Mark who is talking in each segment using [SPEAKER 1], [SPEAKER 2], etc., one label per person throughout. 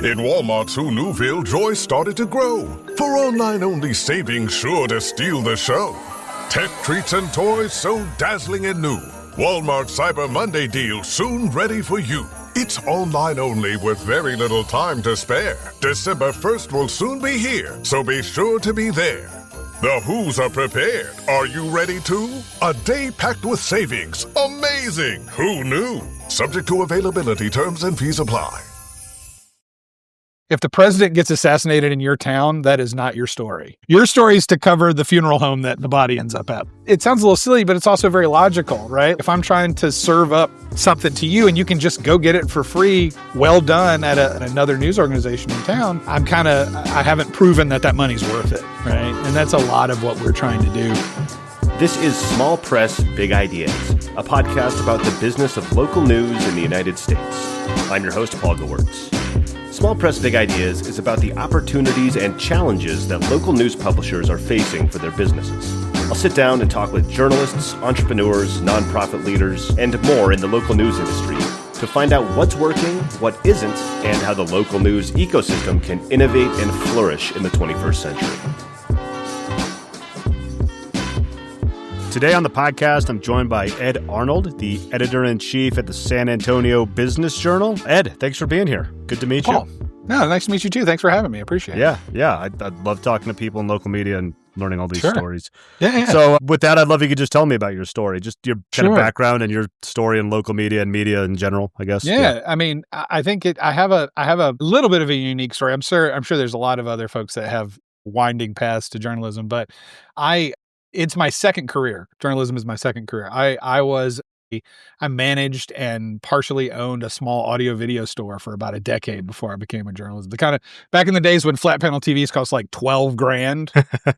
[SPEAKER 1] In Walmart's Who Newville, joy started to grow. For online-only savings sure to steal the show. Tech treats and toys so dazzling and new. Walmart Cyber Monday deal soon ready for you. It's online only with very little time to spare. December 1st will soon be here, so be sure to be there. The Who's are prepared. Are you ready too? A day packed with savings. Amazing! Who knew? Subject to availability, terms and fees apply.
[SPEAKER 2] If the president gets assassinated in your town, that is not your story. Your story is to cover the funeral home that the body ends up at. It sounds a little silly, but it's also very logical, right? If I'm trying to serve up something to you and you can just go get it for free, well done at another news organization in town, I haven't proven that money's worth it, right? And that's a lot of what we're trying to do.
[SPEAKER 3] This is Small Press, Big Ideas, a podcast about the business of local news in the United States. I'm your host, Paul Gewertz. Small Press Big Ideas is about the opportunities and challenges that local news publishers are facing for their businesses. I'll sit down and talk with journalists, entrepreneurs, nonprofit leaders, and more in the local news industry to find out what's working, what isn't, and how the local news ecosystem can innovate and flourish in the 21st century. Today on the podcast, I'm joined by Ed Arnold, the editor-in-chief at the San Antonio Business Journal. Ed, thanks for being here. Good to meet you.
[SPEAKER 2] No, nice to meet you too. Thanks for having me. I appreciate it.
[SPEAKER 3] Yeah. I love talking to people in local media and learning all these stories.
[SPEAKER 2] Yeah.
[SPEAKER 3] So with that, I'd love if you could just tell me about your story, just your kind of background and your story in local media and media in general, I guess.
[SPEAKER 2] Yeah. I mean, I think I have a little bit of a unique story. I'm sure there's a lot of other folks that have winding paths to journalism, but it's my second career. Journalism is my second career. I managed and partially owned a small audio video store for about a decade before I became a journalist. The kind of back in the days when flat panel TVs cost like $12,000.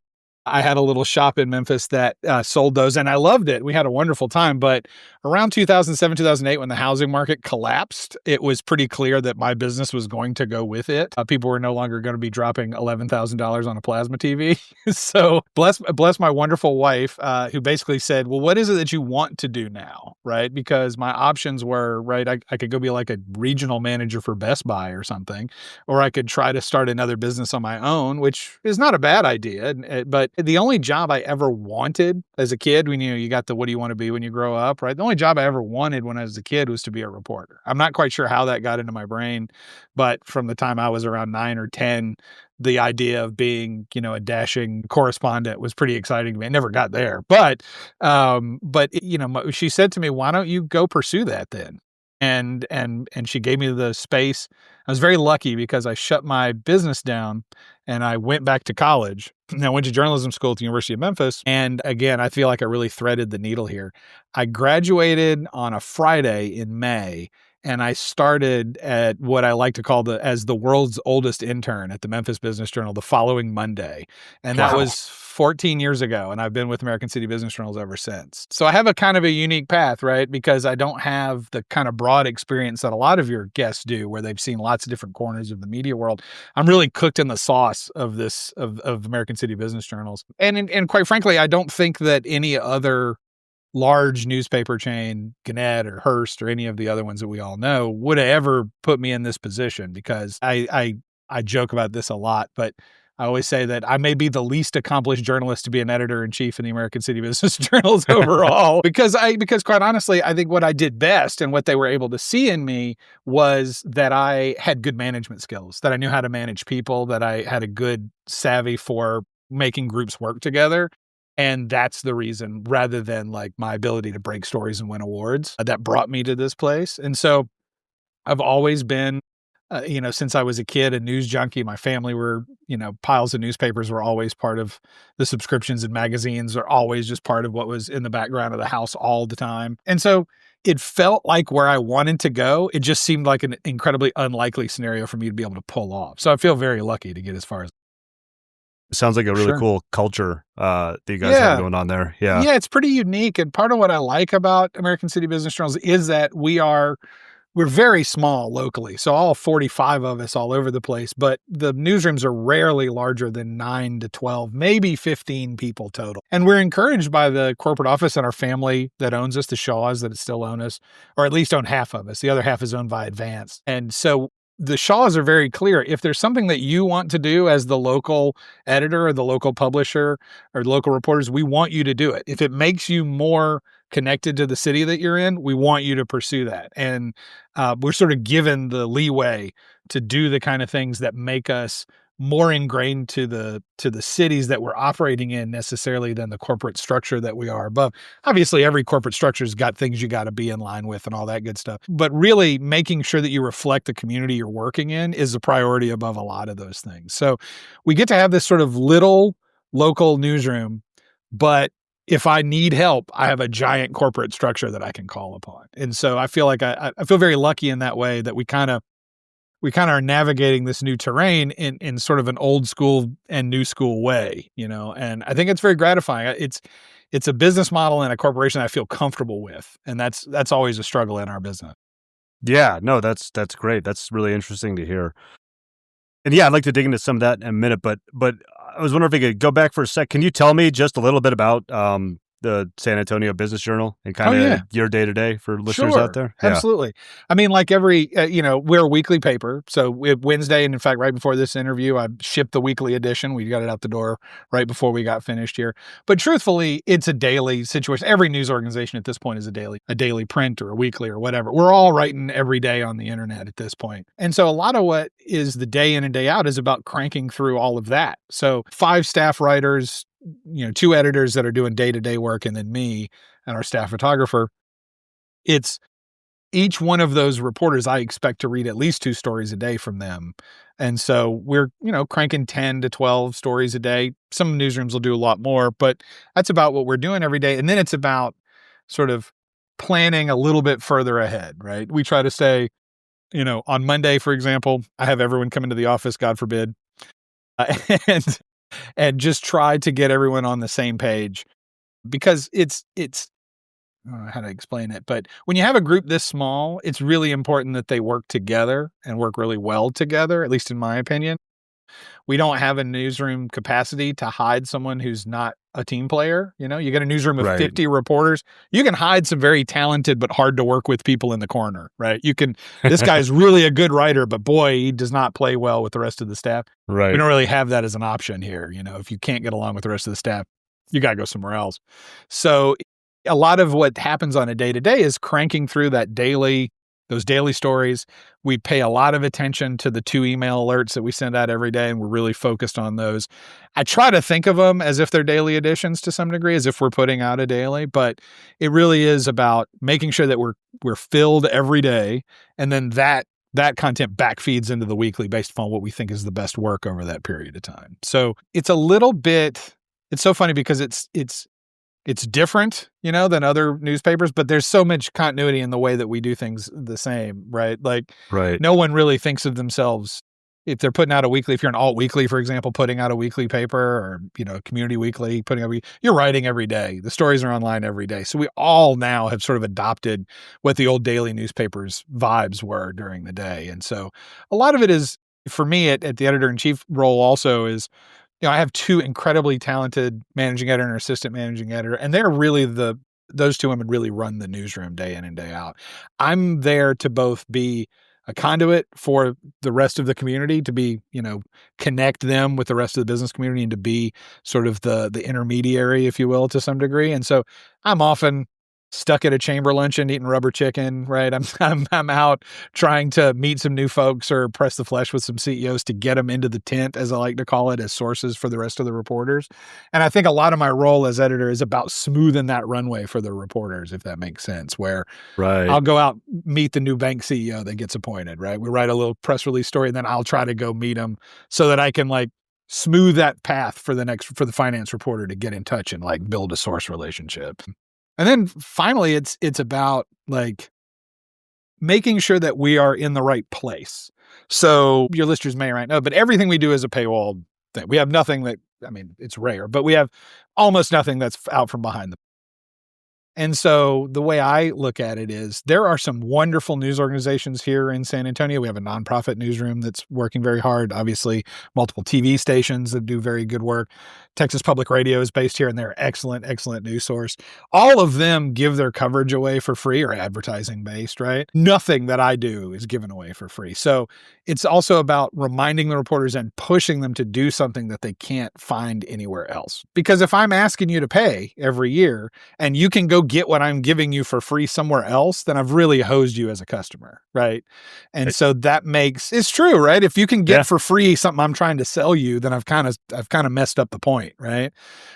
[SPEAKER 2] I had a little shop in Memphis that sold those, and I loved it. We had a wonderful time. But around 2007, 2008, when the housing market collapsed, it was pretty clear that my business was going to go with it. People were no longer going to be dropping $11,000 on a plasma TV. So bless my wonderful wife, who basically said, well, what is it that you want to do now, right? Because my options were, right, I could go be like a regional manager for Best Buy or something, or I could try to start another business on my own, which is not a bad idea, but the only job I ever wanted as a kid, when you got the what do you want to be when you grow up, right? The only job I ever wanted when I was a kid was to be a reporter. I'm not quite sure how that got into my brain, but from the time I was around 9 or 10, the idea of being, a dashing correspondent was pretty exciting to me. I never got there, but she said to me, "Why don't you go pursue that then?" And she gave me the space. I was very lucky because I shut my business down and I went back to college. And I went to journalism school at the University of Memphis. And again, I feel like I really threaded the needle here. I graduated on a Friday in May, and I started at what I like to call as the world's oldest intern at the Memphis Business Journal the following Monday. And that was 14 years ago. And I've been with American City Business Journals ever since. So I have a kind of a unique path, right? Because I don't have the kind of broad experience that a lot of your guests do, where they've seen lots of different corners of the media world. I'm really cooked in the sauce of American City Business Journals. And quite frankly, I don't think that any other large newspaper chain, Gannett or Hearst or any of the other ones that we all know, would have ever put me in this position, because I joke about this a lot, but I always say that I may be the least accomplished journalist to be an editor-in-chief in the American City Business Journals overall, because quite honestly, I think what I did best and what they were able to see in me was that I had good management skills, that I knew how to manage people, that I had a good savvy for making groups work together. And that's the reason, rather than like my ability to break stories and win awards, that brought me to this place. And so I've always been, since I was a kid, a news junkie. My family were, piles of newspapers were always part of the subscriptions, and magazines are always just part of what was in the background of the house all the time. And so it felt like where I wanted to go. It just seemed like an incredibly unlikely scenario for me to be able to pull off. So I feel very lucky to get as far as.
[SPEAKER 3] Sounds like a really cool culture that you guys have going on there. Yeah.
[SPEAKER 2] Yeah, it's pretty unique. And part of what I like about American City Business Journals is that we're very small locally. So all 45 of us all over the place, but the newsrooms are rarely larger than 9 to 12, maybe 15 people total. And we're encouraged by the corporate office and our family that owns us, the Shaws that still own us, or at least own half of us. The other half is owned by Advance. And so the Shaws are very clear. If there's something that you want to do as the local editor or the local publisher or local reporters, we want you to do it. If it makes you more connected to the city that you're in, we want you to pursue that. And we're sort of given the leeway to do the kind of things that make us more ingrained to the cities that we're operating in necessarily than the corporate structure that we are above. Obviously, every corporate structure's got things you got to be in line with and all that good stuff. But really making sure that you reflect the community you're working in is a priority above a lot of those things. So we get to have this sort of little local newsroom, but if I need help, I have a giant corporate structure that I can call upon. And so I feel like I feel very lucky in that way that we kind of are navigating this new terrain in sort of an old school and new school way, and I think it's very gratifying. It's a business model and a corporation I feel comfortable with. And that's always a struggle in our business.
[SPEAKER 4] Yeah, no, that's great. That's really interesting to hear. And yeah, I'd like to dig into some of that in a minute, but I was wondering if we could go back for a sec. Can you tell me just a little bit about the San Antonio Business Journal and kind of your day-to-day for listeners out there?
[SPEAKER 2] Yeah. Absolutely. I mean, like every, we're a weekly paper. So Wednesday, and in fact, right before this interview, I shipped the weekly edition. We got it out the door right before we got finished here. But truthfully, it's a daily situation. Every news organization at this point is a daily print or a weekly or whatever. We're all writing every day on the internet at this point. And so a lot of what is the day in and day out is about cranking through all of that. So 5 staff writers, 2 editors that are doing day-to-day work, and then me and our staff photographer. It's each one of those reporters, I expect to read at least 2 stories a day from them. And so we're, cranking 10 to 12 stories a day. Some newsrooms will do a lot more, but that's about what we're doing every day. And then it's about sort of planning a little bit further ahead, right? We try to say, on Monday, for example, I have everyone come into the office, God forbid, and just try to get everyone on the same page, because it's I don't know how to explain it, but when you have a group this small, it's really important that they work together and work really well together, at least in my opinion. We don't have a newsroom capacity to hide someone who's not a team player. You get a newsroom of 50 reporters. You can hide some very talented but hard to work with people in the corner, right? This guy's really a good writer, but boy, he does not play well with the rest of the staff.
[SPEAKER 4] Right.
[SPEAKER 2] We don't really have that as an option here. If you can't get along with the rest of the staff, you got to go somewhere else. So a lot of what happens on a day-to-day is cranking through those daily stories. We pay a lot of attention to the 2 email alerts that we send out every day, and we're really focused on those. I try to think of them as if they're daily editions to some degree, as if we're putting out a daily, but it really is about making sure that we're filled every day, and then that content backfeeds into the weekly based upon what we think is the best work over that period of time. So it's it's so funny because it's different, than other newspapers, but there's so much continuity in the way that we do things the same, right? Like, no one really thinks of themselves, if they're putting out a weekly, if you're an alt weekly, for example, putting out a weekly paper, or, community weekly, you're writing every day. The stories are online every day. So we all now have sort of adopted what the old daily newspapers vibes were during the day. And so a lot of it is, for me at the editor-in-chief role also is, I have 2 incredibly talented managing editor and assistant managing editor, and they're really those 2 women really run the newsroom day in and day out. I'm there to both be a conduit for the rest of the community, to be, connect them with the rest of the business community, and to be sort of the intermediary, if you will, to some degree. And so I'm often stuck at a chamber luncheon eating rubber chicken, right? I'm out trying to meet some new folks or press the flesh with some CEOs to get them into the tent, as I like to call it, as sources for the rest of the reporters. And I think a lot of my role as editor is about smoothing that runway for the reporters, if that makes sense, where I'll go out, meet the new bank CEO that gets appointed, right? We write a little press release story, and then I'll try to go meet him so that I can smooth that path for the finance reporter to get in touch and build a source relationship. And then finally, it's about making sure that we are in the right place. So your listeners may or might know, but everything we do is a paywall thing. We have nothing it's rare, but we have almost nothing that's out from behind And so the way I look at it is there are some wonderful news organizations here in San Antonio. We have a nonprofit newsroom that's working very hard. Obviously, multiple TV stations that do very good work. Texas Public Radio is based here, and they're excellent, excellent news source. All of them give their coverage away for free or advertising based, right? Nothing that I do is given away for free. So it's also about reminding the reporters and pushing them to do something that they can't find anywhere else. Because if I'm asking you to pay every year and you can go get what I'm giving you for free somewhere else, then I've really hosed you as a customer, right? And so that it's true, right? If you can get for free something I'm trying to sell you, then I've kind of messed up the point, right?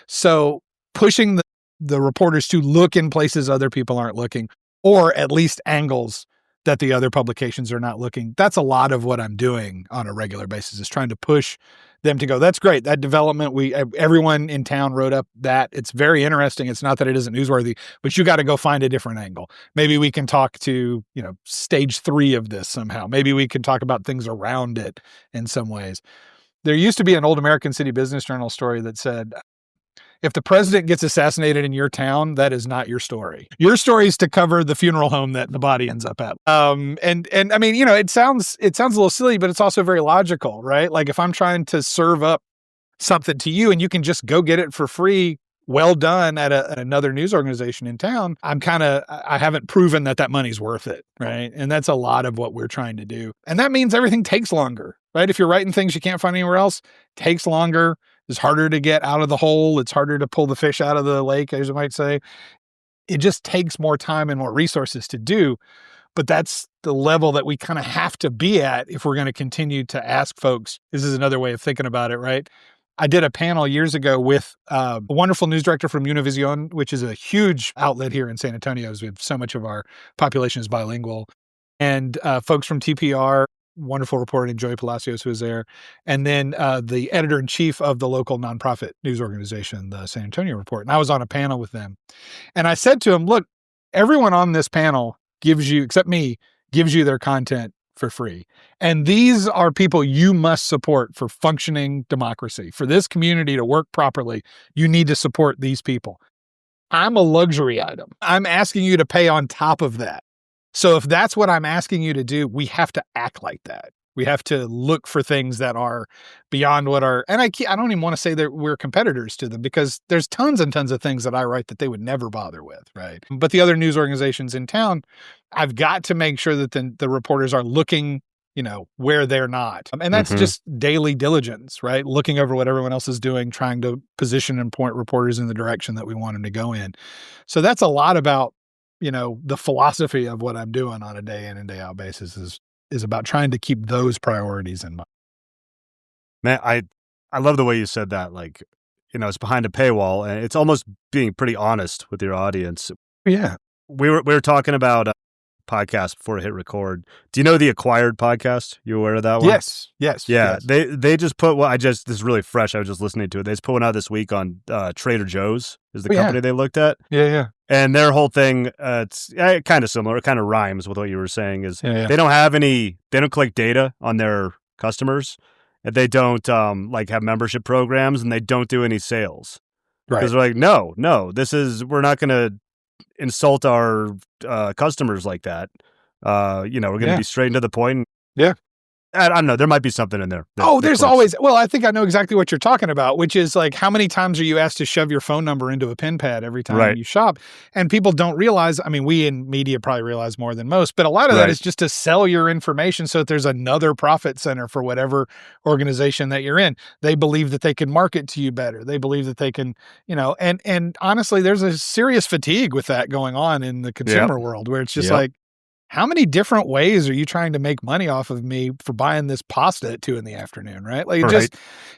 [SPEAKER 2] So pushing the reporters to look in places other people aren't looking, or at least angles that the other publications are not looking. That's a lot of what I'm doing on a regular basis, is trying to push them to go, that's great. That development, everyone in town wrote up that. It's very interesting. It's not that it isn't newsworthy, but you got to go find a different angle. Maybe we can talk to, stage 3 of this somehow. Maybe we can talk about things around it in some ways. There used to be an old American City Business Journal story that said, if the president gets assassinated in your town, that is not your story. Your story is to cover the funeral home that the body ends up at. And I mean, it sounds a little silly, but it's also very logical, right? Like if I'm trying to serve up something to you and you can just go get it for free, well done at another news organization in town, I haven't proven that money's worth it, right? And that's a lot of what we're trying to do. And that means everything takes longer, right? If you're writing things you can't find anywhere else, takes longer. It's harder to get out of the hole. It's harder to pull the fish out of the lake, as you might say. It just takes more time and more resources to do. But that's the level that we kind of have to be at if we're going to continue to ask folks. This is another way of thinking about it, right? I did a panel years ago with a wonderful news director from Univision, which is a huge outlet here in San Antonio, as we have so much of our population is bilingual, and folks from TPR, wonderful reporter, Joey Palacios, who was there, and then the editor-in-chief of the local nonprofit news organization, the San Antonio Report. And I was on a panel with them. And I said to him, look, everyone on this panel except me, gives you their content for free. And these are people you must support for functioning democracy. For this community to work properly, you need to support these people. I'm a luxury item. I'm asking you to pay on top of that. So if that's what I'm asking you to do, we have to act like that. We have to look for things that are beyond what are, and I don't even want to say that we're competitors to them, because there's tons and tons of things that I write that they would never bother with, right? But the other news organizations in town, I've got to make sure that the reporters are looking, where they're not. And that's just daily diligence, right? Looking over what everyone else is doing, trying to position and point reporters in the direction that we want them to go in. So that's a lot about, the philosophy of what I'm doing on a day in and day out basis is about trying to keep those priorities in mind.
[SPEAKER 4] Man, I love the way you said that. Like, it's behind a paywall, and it's almost being pretty honest with your audience.
[SPEAKER 2] Yeah.
[SPEAKER 4] We were talking about a podcast before I hit record. Do you know the Acquired podcast? You aware of that one?
[SPEAKER 2] Yes.
[SPEAKER 4] Yeah.
[SPEAKER 2] Yes.
[SPEAKER 4] They just put this is really fresh. I was just listening to it. They just put one out this week on Trader Joe's is the company they looked at.
[SPEAKER 2] Yeah.
[SPEAKER 4] And their whole thing, it's kind of similar. It kind of rhymes with what you were saying. Is they don't collect data on their customers, and they don't have membership programs, and they don't do any sales. Right? Because they're like, no, we're not going to insult our customers like that. We're going to be straight and to the point. Yeah. I don't know. There might be something in there.
[SPEAKER 2] There's always. Well, I think I know exactly what you're talking about, which is like, how many times are you asked to shove your phone number into a pen pad every time you shop? And people don't realize. I mean, we in media probably realize more than most, but a lot of that is just to sell your information so that there's another profit center for whatever organization that you're in. They believe that they can market to you better. They believe that they can, and honestly, there's a serious fatigue with that going on in the consumer world, where it's just like, how many different ways are you trying to make money off of me for buying this pasta at 2 p.m, right? Like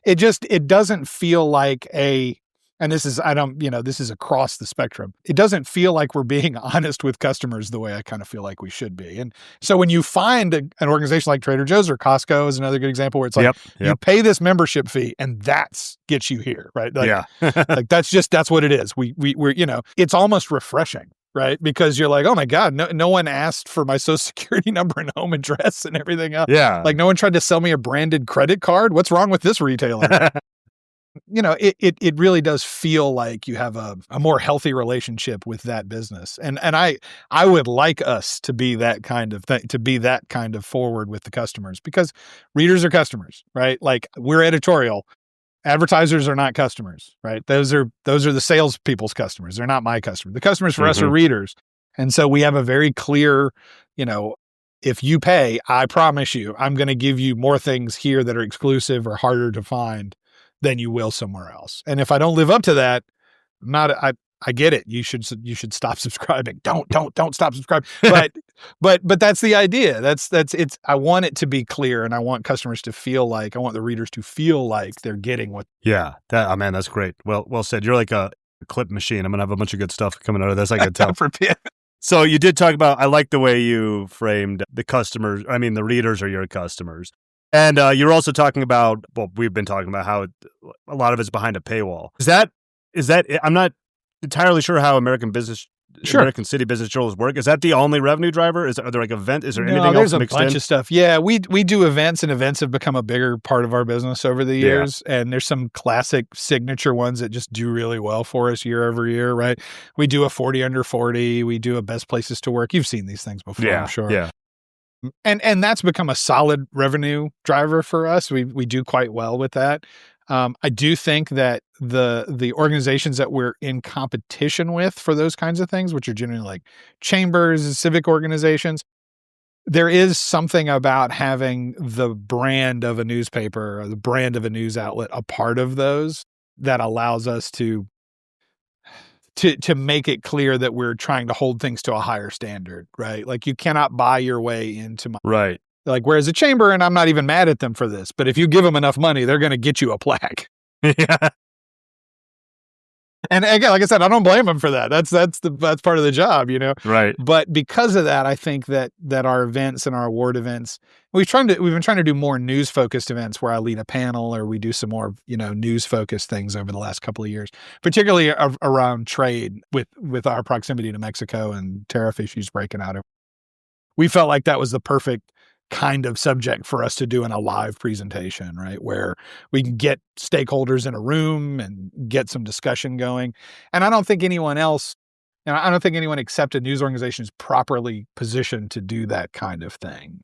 [SPEAKER 2] it doesn't feel like and this is across the spectrum. It doesn't feel like we're being honest with customers the way I kind of feel like we should be. And so when you find an organization like Trader Joe's or Costco is another good example, where it's like, you pay this membership fee and that's gets you here, right? Like, like that's what it is. We're, it's almost refreshing. Right? Because you're like, oh my God, no one asked for my social security number and home address and everything else.
[SPEAKER 4] Yeah.
[SPEAKER 2] Like no one tried to sell me a branded credit card. What's wrong with this retailer? it really does feel like you have a more healthy relationship with that business. And I would like us to be that kind of thing, to be that kind of forward with the customers, because readers are customers, right? Like, we're editorial. Advertisers are not customers, right? Those are the salespeople's customers. They're not my customers. The customers for us are readers. And so we have a very clear, if you pay, I promise you, I'm going to give you more things here that are exclusive or harder to find than you will somewhere else. And if I don't live up to that, I get it. You should stop subscribing. Don't stop subscribing. But that's the idea. That's it's. I want it to be clear, and I want customers to feel like, I want the readers to feel like they're getting what.
[SPEAKER 4] Yeah, man, that's great. Well said. You're like a clip machine. I'm gonna have a bunch of good stuff coming out of this. I can tell. So you did talk about. I like the way you framed the customers. I mean, the readers are your customers. And you're also talking about, well, we've been talking about how a lot of it's behind a paywall. Is that? I'm not entirely sure how American City Business Journals work. Is that the only revenue driver? Are there like event? Is there anything else
[SPEAKER 2] mixed in?
[SPEAKER 4] There's
[SPEAKER 2] a bunch of stuff. Yeah, we do events, and events have become a bigger part of our business over the years. Yeah. And there's some classic signature ones that just do really well for us year over year, right? We do a 40 under 40. We do a best places to work. You've seen these things before, I'm sure.
[SPEAKER 4] Yeah.
[SPEAKER 2] And that's become a solid revenue driver for us. We do quite well with that. I do think that the organizations that we're in competition with for those kinds of things, which are generally like chambers, civic organizations, there is something about having the brand of a newspaper or the brand of a news outlet a part of those that allows us to make it clear that we're trying to hold things to a higher standard, right? Like, you cannot buy your way into my...
[SPEAKER 4] Right.
[SPEAKER 2] Like, whereas a chamber, and I'm not even mad at them for this, but if you give them enough money, they're going to get you a plaque.
[SPEAKER 4] Yeah.
[SPEAKER 2] And again, like I said, I don't blame them for that. That's part of the job,
[SPEAKER 4] Right.
[SPEAKER 2] But because of that, I think that our events and our award events, we've been trying to do more news focused events where I lead a panel, or we do some more, news focused things over the last couple of years, particularly around trade with our proximity to Mexico and tariff issues breaking out. We felt like that was the perfect kind of subject for us to do in a live presentation, right? Where we can get stakeholders in a room and get some discussion going. And I don't think anyone else, I don't think anyone except a news organization is properly positioned to do that kind of thing.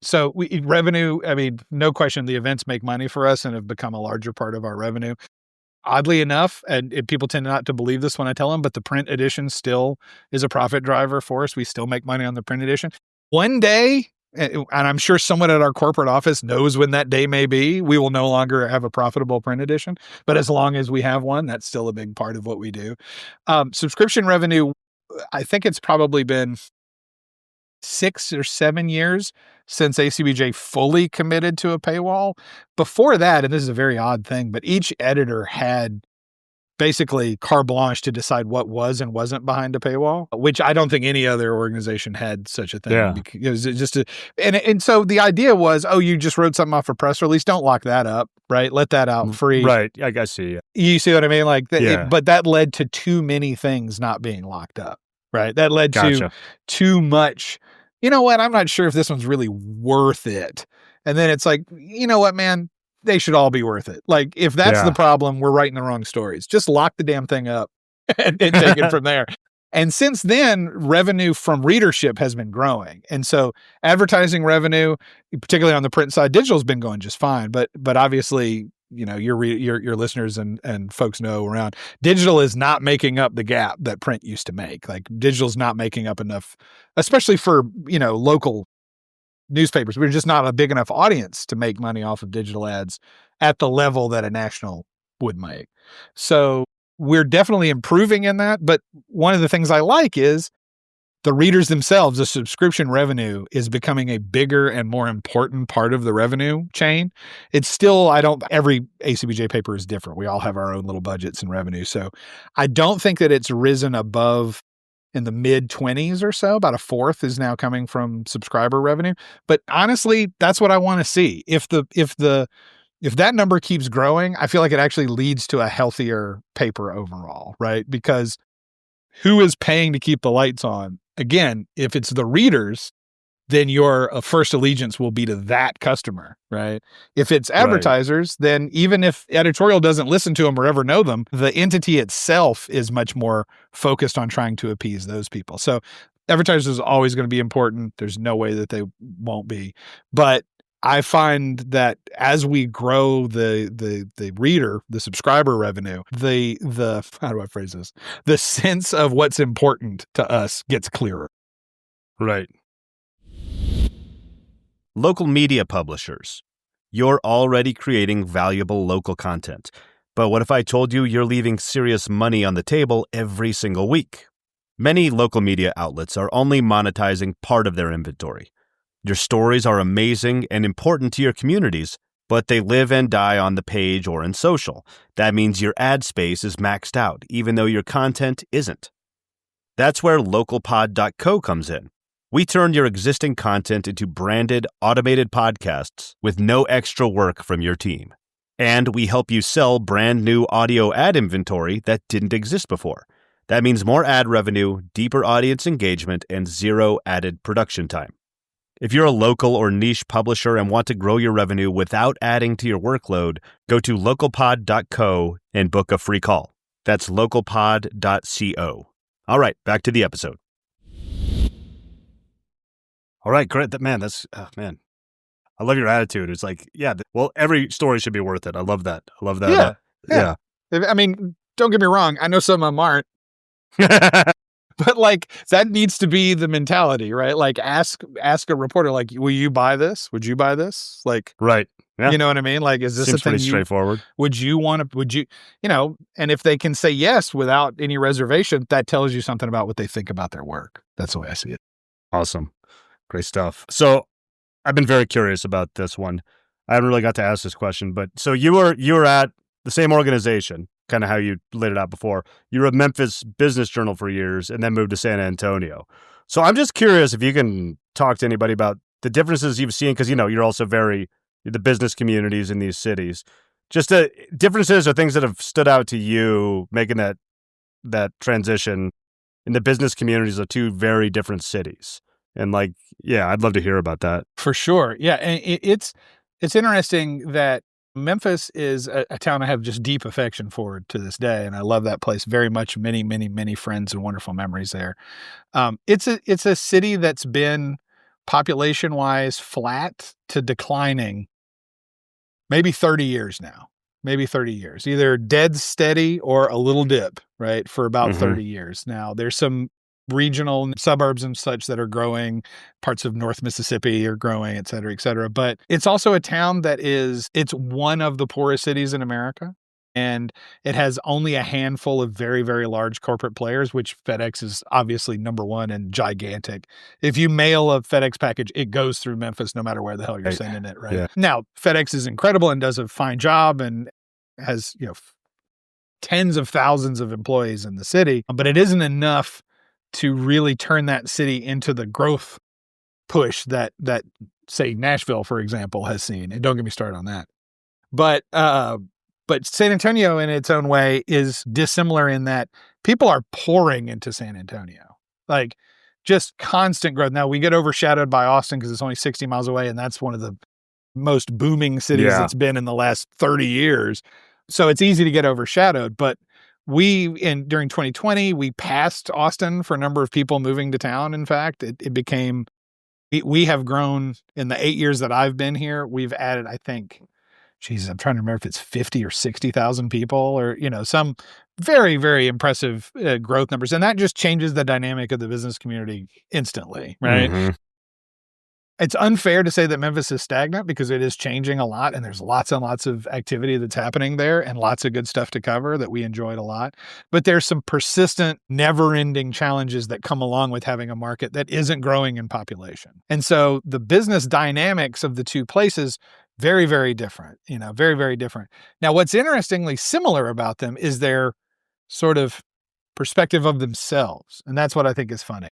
[SPEAKER 2] So revenue, I mean, no question, the events make money for us and have become a larger part of our revenue. Oddly enough, and people tend not to believe this when I tell them, but the print edition still is a profit driver for us. We still make money on the print edition. One day, and I'm sure someone at our corporate office knows when that day may be, we will no longer have a profitable print edition. But as long as we have one, that's still a big part of what we do. Subscription revenue, I think it's probably been 6 or 7 years since ACBJ fully committed to a paywall. Before that, and this is a very odd thing, but each editor had basically carte blanche to decide what was and wasn't behind a paywall, which I don't think any other organization had such a thing.
[SPEAKER 4] Yeah.
[SPEAKER 2] It was just and so the idea was, you just wrote something off a press release, don't lock that up, right? Let that out free.
[SPEAKER 4] Right. I see.
[SPEAKER 2] You see what I mean? Like, but that led to too many things not being locked up, right? That led to too much. You know what? I'm not sure if this one's really worth it. And then it's like, you know what, man? They should all be worth it. Like, if that's the problem, we're writing the wrong stories. Just lock the damn thing up and take it from there. And since then, revenue from readership has been growing. And so advertising revenue, particularly on the print side, digital's been going just fine. But obviously, your listeners and folks know around, digital is not making up the gap that print used to make. Like, digital's not making up enough, especially for, local newspapers. We're just not a big enough audience to make money off of digital ads at the level that a national would make. So we're definitely improving in that. But one of the things I like is the readers themselves, the subscription revenue is becoming a bigger and more important part of the revenue chain. It's still, every ACBJ paper is different. We all have our own little budgets and revenue. So I don't think that it's risen above in the mid 20s or so. About a fourth is now coming from subscriber revenue. But honestly, that's what I want to see. If that number keeps growing, I feel like it actually leads to a healthier paper overall, right? Because who is paying to keep the lights on? Again, if it's the readers, then your first allegiance will be to that customer, right? If it's advertisers, then even if editorial doesn't listen to them or ever know them, the entity itself is much more focused on trying to appease those people. So advertisers is always going to be important. There's no way that they won't be. But I find that as we grow the reader, the subscriber revenue, the how do I phrase this? The sense of what's important to us gets clearer.
[SPEAKER 4] Right. Local media publishers. You're already creating valuable local content. But what if I told you you're leaving serious money on the table every single week? Many local media outlets are only monetizing part of their inventory. Your stories are amazing and important to your communities, but they live and die on the page or in social. That means your ad space is maxed out, even though your content isn't. That's where localpod.co comes in. We turn your existing content into branded, automated podcasts with no extra work from your team. And we help you sell brand new audio ad inventory that didn't exist before. That means more ad revenue, deeper audience engagement, and zero added production time. If you're a local or niche publisher and want to grow your revenue without adding to your workload, go to localpod.co and book a free call. That's localpod.co. All right, back to the episode. All right, great. Man, man. I love your attitude. It's like, yeah, well, every story should be worth it. I love that.
[SPEAKER 2] Yeah. I mean, don't get me wrong. I know some of them aren't. But like that needs to be the mentality, right? Like ask a reporter, like, will you buy this? Would you buy this? Like,
[SPEAKER 4] right. Yeah.
[SPEAKER 2] You know what I mean? Like, is this
[SPEAKER 4] Seems
[SPEAKER 2] a thing
[SPEAKER 4] pretty straightforward?
[SPEAKER 2] Would you, and if they can say yes without any reservation, that tells you something about what they think about their work. That's the way I see it.
[SPEAKER 4] Awesome. Great stuff. So I've been very curious about this one. I haven't really got to ask this question, but so you were at the same organization, kind of how you laid it out before. You were at Memphis Business Journal for years and then moved to San Antonio. So I'm just curious if you can talk to anybody about the differences you've seen, because, you're also the business communities in these cities. Just the differences or things that have stood out to you making that transition in the business communities of two very different cities. And I'd love to hear about that.
[SPEAKER 2] For sure. Yeah. And it's interesting that Memphis is a town I have just deep affection for to this day. And I love that place very much. Many, many, many friends and wonderful memories there. It's a city that's been population-wise flat to declining maybe 30 years now. Either dead steady or a little dip, right? For about 30 years now. There's some regional suburbs and such that are growing. Parts of North Mississippi are growing, et cetera, et cetera. But it's also a town it's one of the poorest cities in America. And it has only a handful of very, very large corporate players, which FedEx is obviously number one and gigantic. If you mail a FedEx package, it goes through Memphis no matter where the hell you're sending it, right? Yeah. Now, FedEx is incredible and does a fine job and has, tens of thousands of employees in the city, but it isn't enough to really turn that city into the growth push that say Nashville, for example, has seen. And don't get me started on that. But San Antonio in its own way is dissimilar in that people are pouring into San Antonio, like just constant growth. Now we get overshadowed by Austin because it's only 60 miles away. And that's one of the most booming cities that's been in the last 30 years. So it's easy to get overshadowed, but during 2020, we passed Austin for a number of people moving to town. In fact, we have grown in the 8 years that I've been here. We've added, I think, I'm trying to remember if it's 50 or 60,000 people or, some very, very impressive growth numbers. And that just changes the dynamic of the business community instantly, right? Mm-hmm. It's unfair to say that Memphis is stagnant because it is changing a lot and there's lots and lots of activity that's happening there and lots of good stuff to cover that we enjoyed a lot. But there's some persistent, never-ending challenges that come along with having a market that isn't growing in population. And so the business dynamics of the two places, very, very different, very, very different. Now, what's interestingly similar about them is their sort of perspective of themselves. And that's what I think is funny.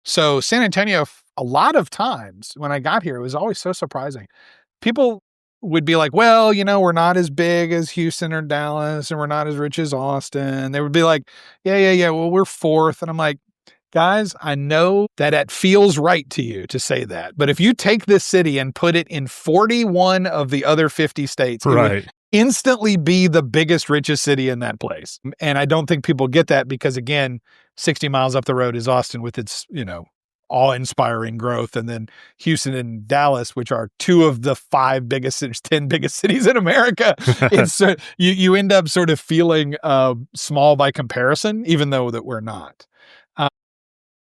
[SPEAKER 2] So San Antonio, a lot of times when I got here, it was always so surprising. People would be like, well, we're not as big as Houston or Dallas, and we're not as rich as Austin. They would be like, yeah, well, we're fourth. And I'm like, Guys, I know that it feels right to you to say that, but if you take this city and put it in 41 of the other 50 states, it would instantly be the biggest, richest city in that place. And I don't think people get that because, again, 60 miles up the road is Austin with its, awe-inspiring growth. And then Houston and Dallas, which are 2 of the 5 biggest cities, 10 biggest cities in America. It's you end up sort of feeling small by comparison, even though that we're not.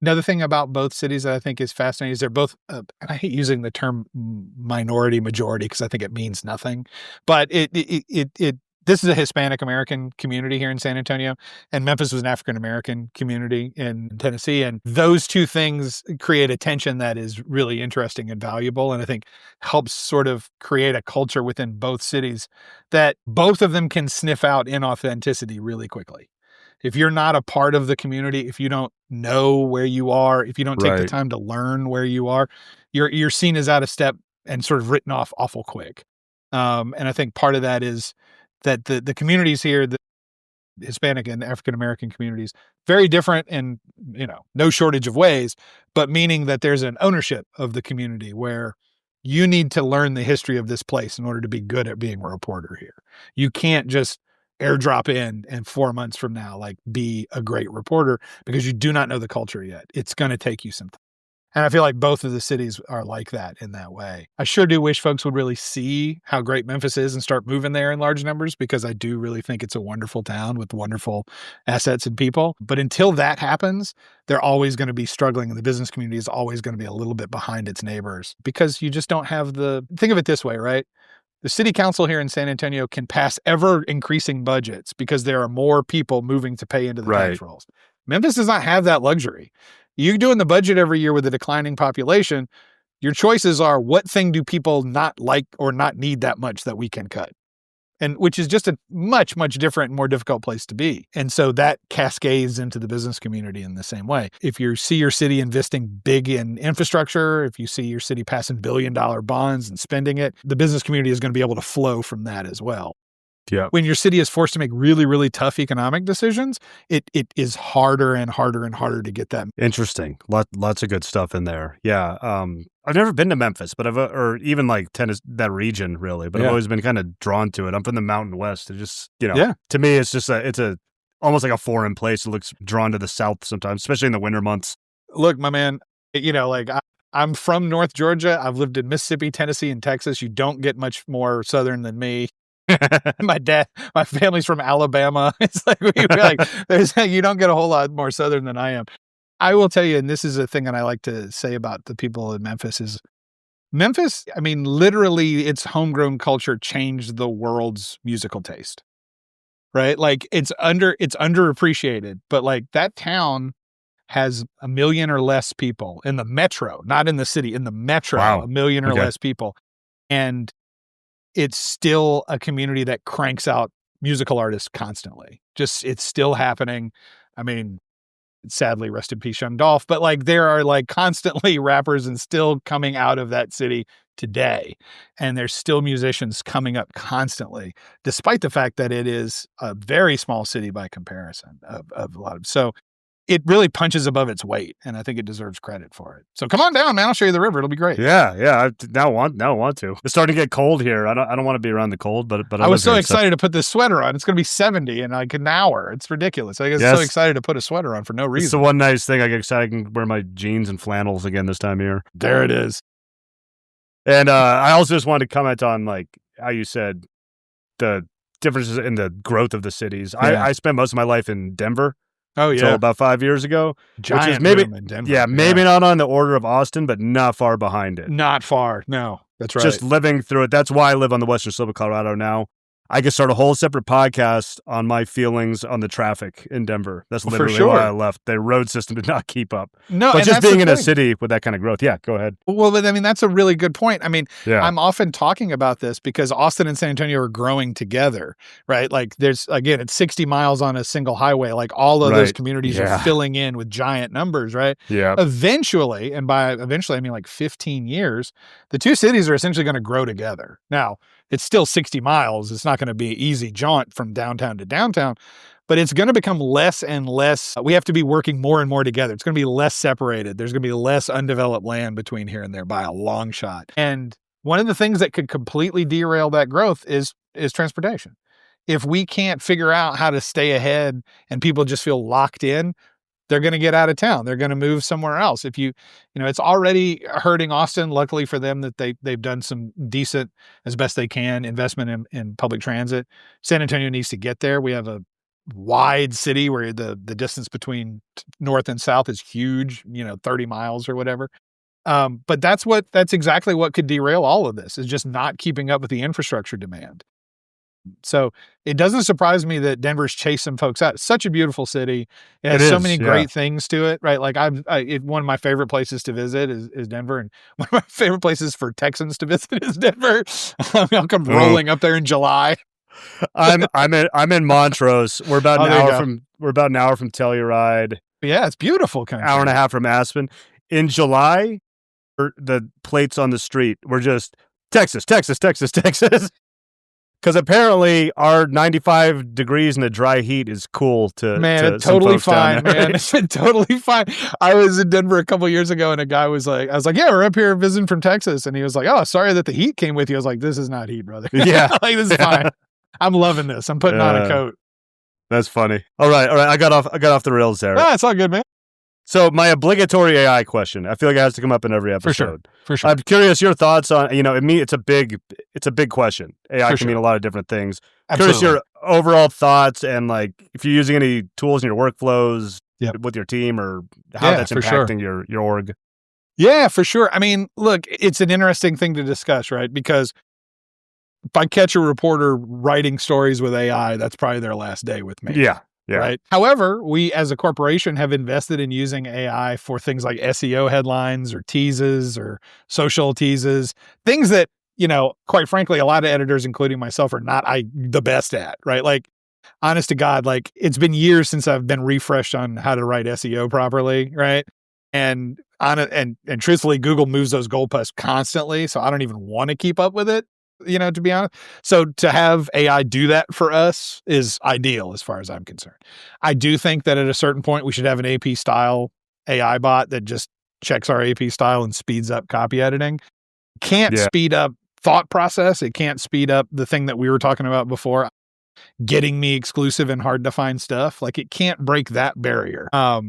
[SPEAKER 2] Another thing about both cities that I think is fascinating is they're both, and I hate using the term minority majority because I think it means nothing, but this is a Hispanic American community here in San Antonio, and Memphis was an African American community in Tennessee, and those two things create a tension that is really interesting and valuable, and I think helps sort of create a culture within both cities that both of them can sniff out inauthenticity really quickly. If you're not a part of the community, if you don't know where you are, if you don't take the time to learn where you are, you're seen as out of step and sort of written off awful quick. And I think part of that is that the communities here, the Hispanic and African American communities, very different in, no shortage of ways, but meaning that there's an ownership of the community where you need to learn the history of this place in order to be good at being a reporter here. You can't just airdrop in and 4 months from now, be a great reporter because you do not know the culture yet. It's going to take you some time. And I feel like both of the cities are like that in that way. I sure do wish folks would really see how great Memphis is and start moving there in large numbers because I do really think it's a wonderful town with wonderful assets and people. But until that happens, they're always going to be struggling and the business community is always going to be a little bit behind its neighbors because you just don't have think of it this way, right? The city council here in San Antonio can pass ever increasing budgets because there are more people moving to pay into the tax rolls. Memphis does not have that luxury. You're doing the budget every year with a declining population. Your choices are what thing do people not like or not need that much that we can cut? And which is just a much, much different and more difficult place to be. And so that cascades into the business community in the same way. If you see your city investing big in infrastructure, if you see your city passing billion-dollar bonds and spending it, the business community is going to be able to flow from that as well.
[SPEAKER 4] Yeah.
[SPEAKER 2] When your city is forced to make really, really tough economic decisions, it is harder and harder and harder to get that.
[SPEAKER 4] Interesting. Lots of good stuff in there. Yeah. I've never been to Memphis, but or even Tennessee, that region really, but I've always been kind of drawn to it. I'm from the Mountain West. It just, to me, it's just it's almost like a foreign place. It looks drawn to the South sometimes, especially in the winter months.
[SPEAKER 2] Look, my man, I'm from North Georgia. I've lived in Mississippi, Tennessee, and Texas. You don't get much more Southern than me. My family's from Alabama. It's you don't get a whole lot more Southern than I am. I will tell you, and this is a thing that I like to say about the people in Memphis is Memphis, literally its homegrown culture changed the world's musical taste, right? It's underappreciated, but that town has 1 million or less people in the metro, not in the city, in the metro, 1 million or less people. And it's still a community that cranks out musical artists constantly. It's still happening. Sadly, rest in peace, Young Dolph, but there are constantly rappers and still coming out of that city today. And there's still musicians coming up constantly, despite the fact that it is a very small city by comparison of a lot of, so it really punches above its weight, and I think it deserves credit for it. So come on down, man. I'll show you the river. It'll be great.
[SPEAKER 4] Yeah. I now want to. It's starting to get cold here. I don't want to be around the cold, but
[SPEAKER 2] I was so excited to put this sweater on. It's going to be 70 in an hour. It's ridiculous. I get so excited to put a sweater on for no reason.
[SPEAKER 4] It's the one nice thing. I get excited. I can wear my jeans and flannels again this time of year.
[SPEAKER 2] There it is.
[SPEAKER 4] And I also just wanted to comment on how you said the differences in the growth of the cities. Yeah. I spent most of my life in Denver.
[SPEAKER 2] Oh, yeah.
[SPEAKER 4] Until about 5 years ago.
[SPEAKER 2] Giant
[SPEAKER 4] which is maybe,
[SPEAKER 2] boom in Denver.
[SPEAKER 4] Maybe not on the order of Austin, but not far behind it.
[SPEAKER 2] Not far. No, that's right.
[SPEAKER 4] Just living through it. That's why I live on the western slope of Colorado now. I could start a whole separate podcast on my feelings on the traffic in Denver. That's literally why I left. The road system did not keep up.
[SPEAKER 2] No,
[SPEAKER 4] but just being in a city with that kind of growth. Yeah, go ahead.
[SPEAKER 2] Well, but that's a really good point. I'm often talking about this because Austin and San Antonio are growing together, right? There's, again, it's 60 miles on a single highway. All of those communities are filling in with giant numbers, right?
[SPEAKER 4] Yeah.
[SPEAKER 2] Eventually, and by eventually, I mean 15 years, the two cities are essentially going to grow together. Now, it's still 60 miles. It's not going to be an easy jaunt from downtown to downtown, but it's going to become less and less. We have to be working more and more together. It's going to be less separated. There's going to be less undeveloped land between here and there by a long shot. And one of the things that could completely derail that growth is transportation. If we can't figure out how to stay ahead and people just feel locked in, they're going to get out of town. They're going to move somewhere else. If it's already hurting Austin. Luckily for them that they've done some decent, as best they can, investment in public transit. San Antonio needs to get there. We have a wide city where the distance between north and south is huge, 30 miles or whatever. But that's exactly what could derail all of this, is just not keeping up with the infrastructure demand. So it doesn't surprise me that Denver's chased some folks out. It's such a beautiful city. It has so many great things to it, right? Like one of my favorite places to visit is Denver, and one of my favorite places for Texans to visit is Denver. I'll come rolling up there in July.
[SPEAKER 4] I'm in Montrose. We're about an hour from Telluride.
[SPEAKER 2] Yeah, it's beautiful country.
[SPEAKER 4] Hour and a half from Aspen. In July, the plates on the street were just Texas, Texas, Texas, Texas. Because apparently our 95 degrees in the dry heat is cool to
[SPEAKER 2] it's totally fine, man. It's totally fine. I was in Denver a couple years ago, and a guy was like, I was like, yeah, we're up here visiting from Texas. And he was like, oh, sorry that the heat came with you. I was like, this is not heat, brother.
[SPEAKER 4] Yeah.
[SPEAKER 2] Like, this is fine. I'm loving this. I'm putting on a coat.
[SPEAKER 4] That's funny. All right. I got off the rails there.
[SPEAKER 2] No, it's all good, man.
[SPEAKER 4] So my obligatory AI question, I feel like it has to come up in every episode.
[SPEAKER 2] For sure.
[SPEAKER 4] I'm curious your thoughts on, it's a big question. AI can mean a lot of different things.
[SPEAKER 2] Absolutely.
[SPEAKER 4] Curious your overall thoughts and like if you're using any tools in your workflows with your team or how that's impacting your org.
[SPEAKER 2] Yeah, for sure. I mean, look, it's an interesting thing to discuss, right? Because if I catch a reporter writing stories with AI, that's probably their last day with me.
[SPEAKER 4] Yeah.
[SPEAKER 2] Right. However, we as a corporation have invested in using AI for things like SEO headlines or teases or social teases, things that, quite frankly, a lot of editors, including myself, are not the best at, right? Like, honest to God, like it's been years since I've been refreshed on how to write SEO properly, right? And truthfully, Google moves those goalposts constantly, so I don't even want to keep up with it. To be honest. So to have AI do that for us is ideal as far as I'm concerned. I do think that at a certain point we should have an AP style AI bot that just checks our AP style and speeds up copy editing. Can't speed up thought process. It can't speed up the thing that we were talking about before, getting me exclusive and hard to find stuff. Like it can't break that barrier. I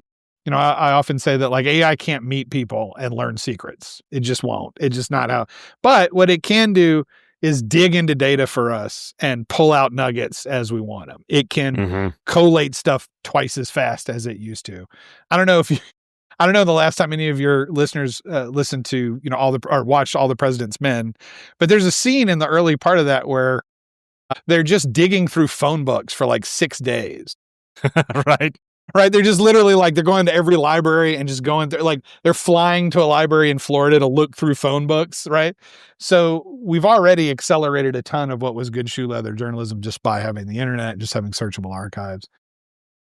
[SPEAKER 2] often say that like AI can't meet people and learn secrets. It just won't. It's just not how. But what it can do is dig into data for us and pull out nuggets as we want them. It can collate stuff twice as fast as it used to. I don't know the last time any of your listeners listened to, or watched All the President's Men, but there's a scene in the early part of that where they're just digging through phone books for like 6 days. Right. They're just literally like, they're going to every library and just going through, like they're flying to a library in Florida to look through phone books. Right. So we've already accelerated a ton of what was good shoe leather journalism just by having the internet, just having searchable archives.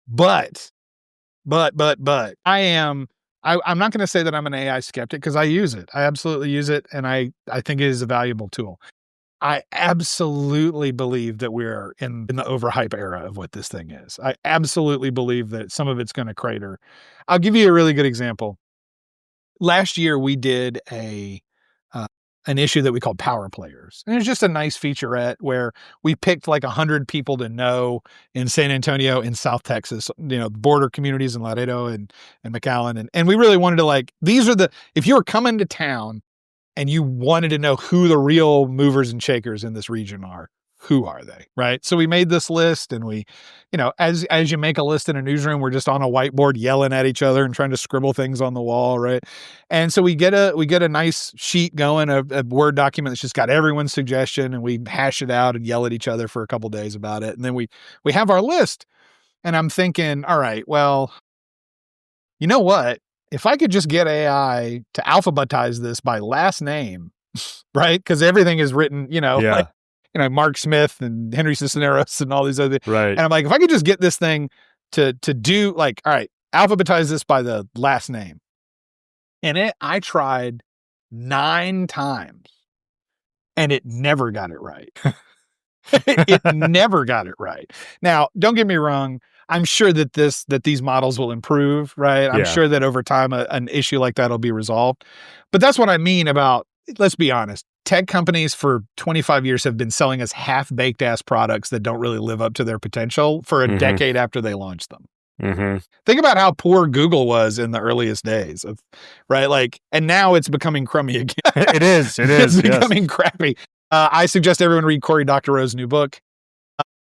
[SPEAKER 2] But I'm not going to say that I'm an AI skeptic because I use it. I absolutely use it. And I think it is a valuable tool. I absolutely believe that we're in the overhype era of what this thing is. I absolutely believe that some of it's going to crater. I'll give you a really good example. Last year, we did an issue that we called Power Players. And it's just a nice featurette where we picked like 100 people to know in San Antonio, in South Texas, border communities in Laredo and McAllen. And we really wanted to if you were coming to town, and you wanted to know who the real movers and shakers in this region are, who are they, right? So we made this list, and we, as you make a list in a newsroom, we're just on a whiteboard yelling at each other and trying to scribble things on the wall, right? And so we get a nice sheet going, a Word document that's just got everyone's suggestion, and we hash it out and yell at each other for a couple days about it. And then we have our list, and I'm thinking, all right, well, you know what? If I could just get AI to alphabetize this by last name, right? Because everything is written, Mark Smith and Henry Cisneros and all these other things.
[SPEAKER 4] Right.
[SPEAKER 2] And I'm like, if I could just get this thing to do like, all right, alphabetize this by the last name. And I tried 9 times and it never got it right. It never got it right. Now, don't get me wrong. I'm sure that these models will improve, right? I'm
[SPEAKER 4] Yeah.
[SPEAKER 2] sure that over time an issue like that will be resolved. But that's what I mean about, let's be honest, tech companies for 25 years have been selling us half-baked ass products that don't really live up to their potential for a decade after they launched them. Think about how poor Google was in the earliest days of, right? Like, and now it's becoming crummy again.
[SPEAKER 4] It is.
[SPEAKER 2] It's becoming crappy. I suggest everyone read Cory Doctorow's new book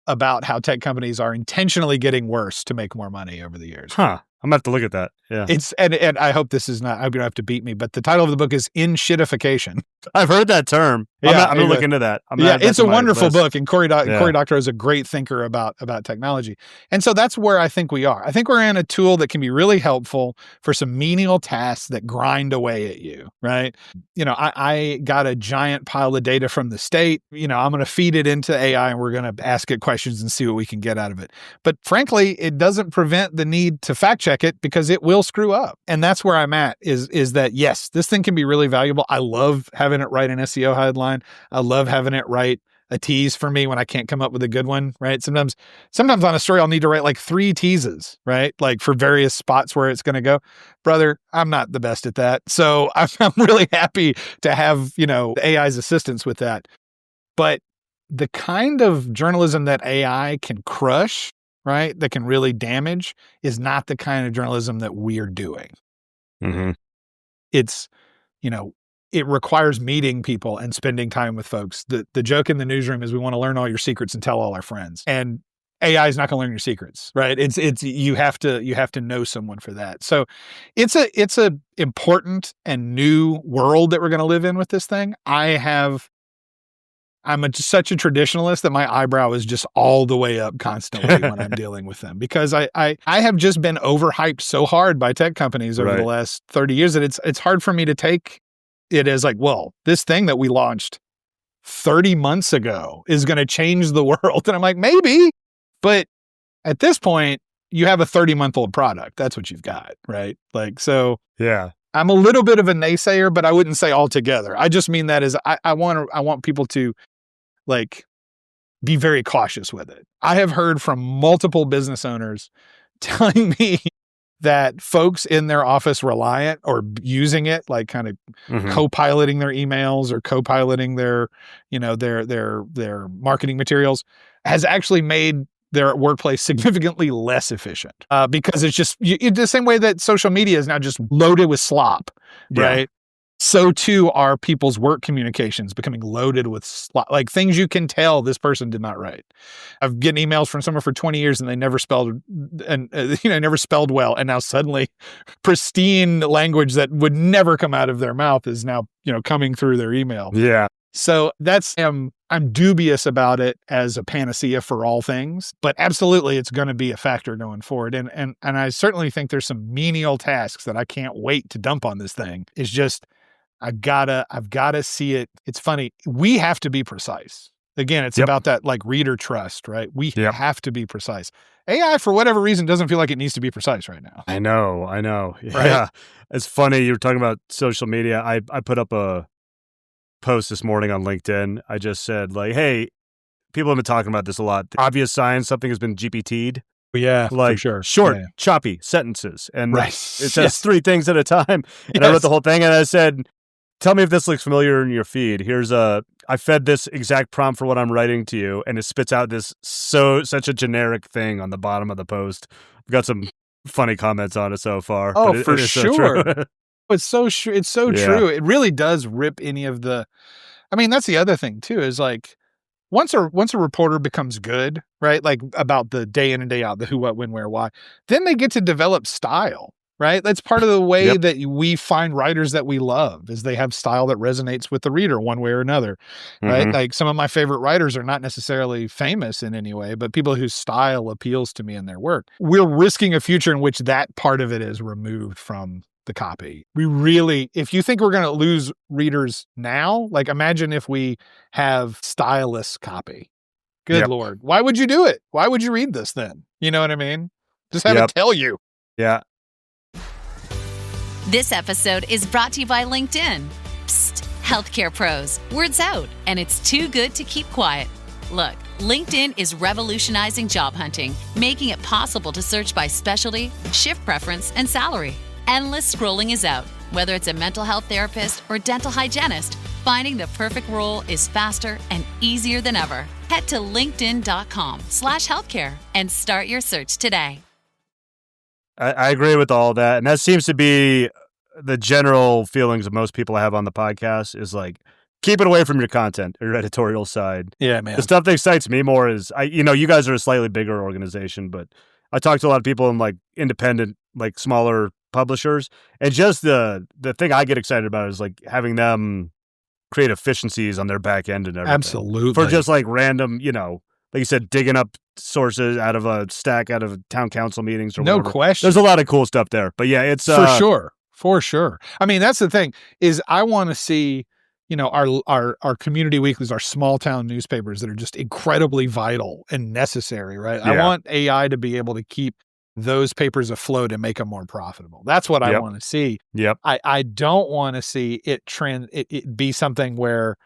[SPEAKER 2] about how tech companies are intentionally getting worse to make more money over the years.
[SPEAKER 4] Huh. I'm gonna have to look at that. Yeah.
[SPEAKER 2] It's and I hope this is not, I hope you don't have to beat me, but the title of the book is In Shitification.
[SPEAKER 4] I've heard that term. I'm gonna look into that.
[SPEAKER 2] It's a wonderful book, and Cory Doctorow is a great thinker about technology. And so that's where I think we are. I think we're in a tool that can be really helpful for some menial tasks that grind away at you, right? You know, I got a giant pile of data from the state. You know, I'm going to feed it into AI and we're going to ask it questions and see what we can get out of it. But frankly, it doesn't prevent the need to fact check it because it will screw up. And that's where I'm at is that, yes, this thing can be really valuable. I love having it write an SEO headline. I love having it write a tease for me when I can't come up with a good one, right? Sometimes on a story, I'll need to write like 3 teases, right? Like for various spots where it's going to go. Brother, I'm not the best at that. So I'm really happy to have, you know, AI's assistance with that. But the kind of journalism that AI can crush, right, that can really damage is not the kind of journalism that we're doing. It's, you know, it requires meeting people and spending time with folks. The joke in the newsroom is we want to learn all your secrets and tell all our friends. And AI is not going to learn your secrets, right? It's you have to know someone for that. So it's a important and new world that we're going to live in with this thing. I'm such a traditionalist that my eyebrow is just all the way up constantly when I'm dealing with them, because I have just been overhyped so hard by tech companies over the last 30 years that it's hard for me to take it as like, well, this thing that we launched 30 months ago is going to change the world. And I'm like, maybe, but at this point you have a 30-month-old product. That's what you've got, right? Like, so
[SPEAKER 4] yeah.
[SPEAKER 2] I'm a little bit of a naysayer, but I wouldn't say altogether. I just mean that as I want people to like be very cautious with it. I have heard from multiple business owners telling me that folks in their office reliant or using it, like kind of co-piloting their emails or co-piloting their, you know, their marketing materials, has actually made their workplace significantly less efficient because it's just the same way that social media is now just loaded with slop, right? So too are people's work communications becoming loaded with slop, like things you can tell this person did not write. I've gotten emails from someone for 20 years and they never spelled never spelled well, and now suddenly pristine language that would never come out of their mouth is now, you know, coming through their email.
[SPEAKER 4] Yeah.
[SPEAKER 2] So that's I'm dubious about it as a panacea for all things, but absolutely it's going to be a factor going forward. And I certainly think there's some menial tasks that I can't wait to dump on this thing. It's just I've gotta see it. It's funny. We have to be precise. Again, it's about that like reader trust, right? We have to be precise. AI, for whatever reason, doesn't feel like it needs to be precise right now.
[SPEAKER 4] I know.
[SPEAKER 2] Right?
[SPEAKER 4] Yeah. It's funny. You were talking about social media. I put up a post this morning on LinkedIn. I just said like, hey, people have been talking about this a lot. The obvious sign something has been GPT'd.
[SPEAKER 2] Yeah,
[SPEAKER 4] like
[SPEAKER 2] for sure.
[SPEAKER 4] Short, choppy sentences. And it says 3 things at a time. And I wrote the whole thing and I said, tell me if this looks familiar in your feed. I fed this exact prompt for what I'm writing to you, and it spits out such a generic thing on the bottom of the post. I've got some funny comments on it so far.
[SPEAKER 2] Oh, for sure. It's so true. It's so true. It really does rip any of the. I mean, that's the other thing too. Is like once a reporter becomes good, right? Like about the day in and day out, the who, what, when, where, why. Then they get to develop style. Right? That's part of the way that we find writers that we love, is they have style that resonates with the reader one way or another, right? Like some of my favorite writers are not necessarily famous in any way, but people whose style appeals to me in their work. We're risking a future in which that part of it is removed from the copy. If you think we're going to lose readers now, like imagine if we have styleless copy. Good Lord. Why would you do it? Why would you read this then? You know what I mean? Just have it tell you.
[SPEAKER 4] Yeah.
[SPEAKER 5] This episode is brought to you by LinkedIn. Psst, healthcare pros, word's out, and it's too good to keep quiet. Look, LinkedIn is revolutionizing job hunting, making it possible to search by specialty, shift preference, and salary. Endless scrolling is out. Whether it's a mental health therapist or dental hygienist, finding the perfect role is faster and easier than ever. Head to linkedin.com/healthcare and start your search today.
[SPEAKER 4] I agree with all that. And that seems to be the general feelings of most people I have on the podcast is like, keep it away from your content or your editorial side.
[SPEAKER 2] Yeah, man.
[SPEAKER 4] The stuff that excites me more is, you guys are a slightly bigger organization, but I talk to a lot of people in like independent, like smaller publishers. And just the thing I get excited about is like having them create efficiencies on their back end and everything.
[SPEAKER 2] Absolutely.
[SPEAKER 4] For just like random, like you said, digging up sources out of a stack out of town council meetings or whatever.
[SPEAKER 2] No question.
[SPEAKER 4] There's a lot of cool stuff there. But yeah, it's
[SPEAKER 2] For sure. I mean, that's the thing is I want to see, our community weeklies, our small town newspapers that are just incredibly vital and necessary, right?
[SPEAKER 4] Yeah.
[SPEAKER 2] I want AI to be able to keep those papers afloat and make them more profitable. That's what I want to see.
[SPEAKER 4] Yep.
[SPEAKER 2] I don't want to see it be something where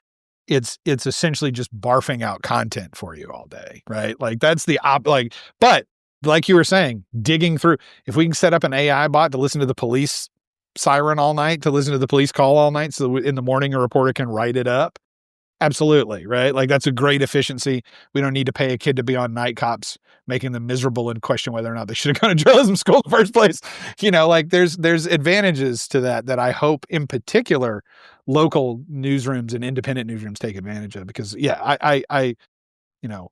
[SPEAKER 2] it's essentially just barfing out content for you all day, right? Like that's but like you were saying, digging through, if we can set up an AI bot to listen to the police siren all night, to listen to the police call all night, so in the morning a reporter can write it up. Absolutely, right? Like that's a great efficiency. We don't need to pay a kid to be on night cops, making them miserable and question whether or not they should have gone to journalism school in the first place. Like there's advantages to that I hope in particular local newsrooms and independent newsrooms take advantage of, because